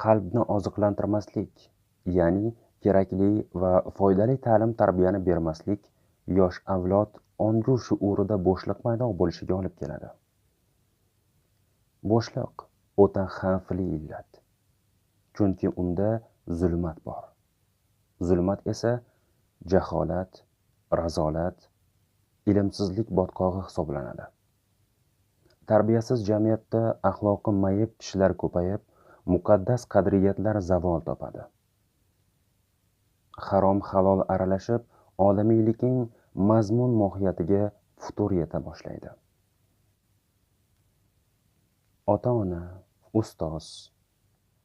qalbni oziqlantirmaslik, ya'ni kerakli va foydali ta'lim-tarbiyani bermaslik yosh avlod ongu shuurida bo'shliq paydo bo'lishiga olib keladi. Bo'shliq o'ta xavfli illat, chunki unda zulmat bor. Zulmat esa jaholat, razolat, ilmsizlik botqog'i hisoblanadi. Tarbiyasiz jamiyatda axloqi mayib kishilar ko'payib, muqaddas qadriyatlar zavol topadi. Harom halol aralashib, odamiylikning mazmun mohiyatiga futur yeta boshlaydi. Ota-ona, ustoz,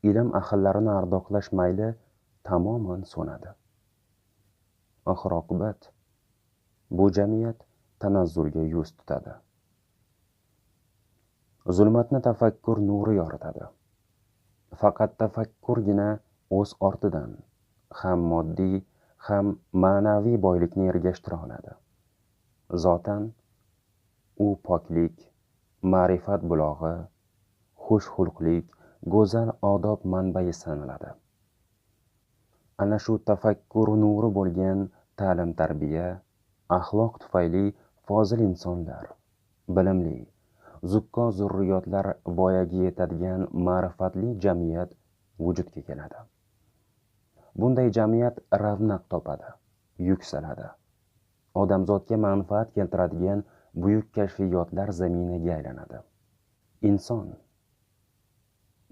ilm ahllarini ardoqlash mayli tamoman so'nadi. Oxir-oqibat bu jamiyat tanazzulga yuz tutadi. Zulmatni tafakkur nuri yoritadi. Faqat tafakkurgina o'z ortidan ham moddiy, ham ma'naviy boylikni ergashtira oladi. Zotan u poklik, ma'rifat bulog'i, xushxulqlik, go'zal odob manbai sanaladi. Ana shu tafakkur nuri bo'lgan ta'lim-tarbiya, axloq tufayli fozil insonlar, bilimli, zukko zurriyotlar voyaga yetadigan ma'rifatli jamiyat vujudga keladi. Bunday jamiyat ravnaq topadi, yuksaladi. Odamzodga manfaat keltiradigan buyuk kashfiyotlar zaminiga aylanadi. Inson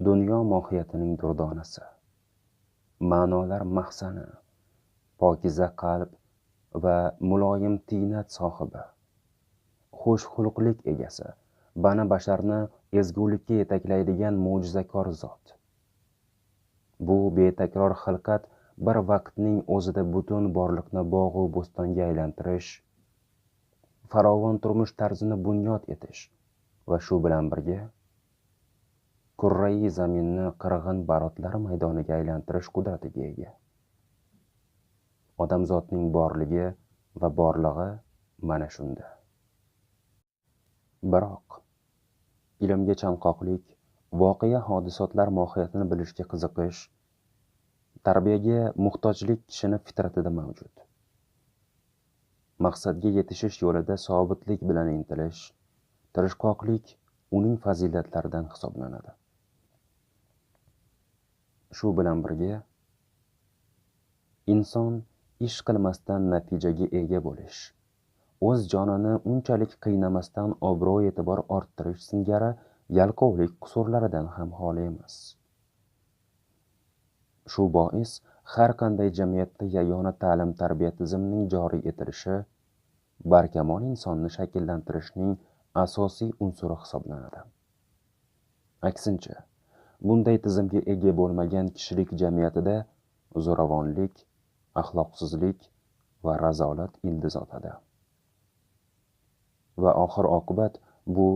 dunyo mohiyatining durdonasi, ma'nolar mahzani, pokiza qalb va muloyim tiynat sohibi, xushxulqlik egasi, bani basharni ezgulikka yetaklaydigan mo'jizakor zot. Bu betakror xilqat bir vaqtning o'zida butun borliqni bog'u bo'stonga aylantirish, farovon turmush tarzini bunyod etish va shu bilan birga kurrai zaminni qirg'in barotlar maydoniga aylantirish qudratiga ega. Odamzodning borligi va borlig'i mana shunda. Biroq ilmga chanqoqlik, voqea hodisotlar mohiyatini bilishga qiziqish, tarbiyaga muhtojlik kishini fitratida mavjud. Maqsadga yetishish yo'lida sobitlik bilan intilish, tirishqoqlik uning fazilatlaridan hisoblanadi. Shu bilan birga inson ish qilmasdan natijaga ega bo'lish, o'z jonini unchalik qiynamasdan obro'-e'tibor orttirish singari yalqovlik qusurlaridan ham xoli emas. Shu bois har qanday jamiyatda yagona ta'lim-tarbiya tizimining joriy etilishi barkamol insonni shakllantirishning asosiy unsuri hisoblanadi. Aksincha, bunday tizimga ega bo'lmagan kishilik jamiyatida zo'ravonlik, axloqsizlik va razolat ildiz otadi. Va oxir-oqibat bu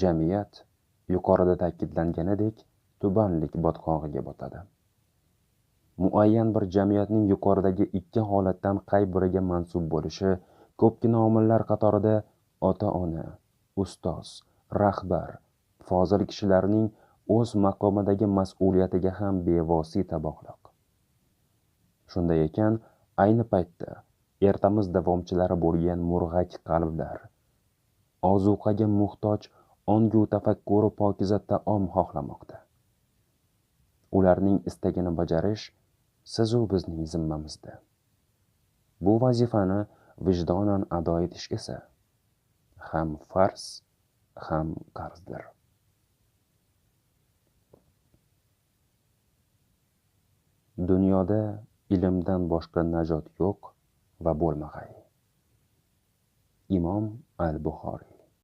jamiyat yuqorida ta'kidlanganidek tubanlik botqog'iga botadi. Muayyan bir jamiyatning yuqoridagi ikki holatdan qay biriga mansub bo'lishi ko'pgina omillar qatorida ota-ona, ustoz, rahbar, fozil kishilarning o'z maqomidagi mas'uliyatiga ham bevosita bog'liq. Shunday ekan, ayni paytda ertamiz davomchilari bo'lgan murg'ak qalblar, ozuqaga muhtoj ongu tafakkuri pokiza taom xohlamoqda. Ularning istagini bajarish sizu bizning zimmamizda. Bu vazifani vijdonan ado etish esa ham farz, ham qarzdir. Dunyoda ilmdan boshqa najot yo'q va bo'lmag'ay. Imom al-Buxoriy.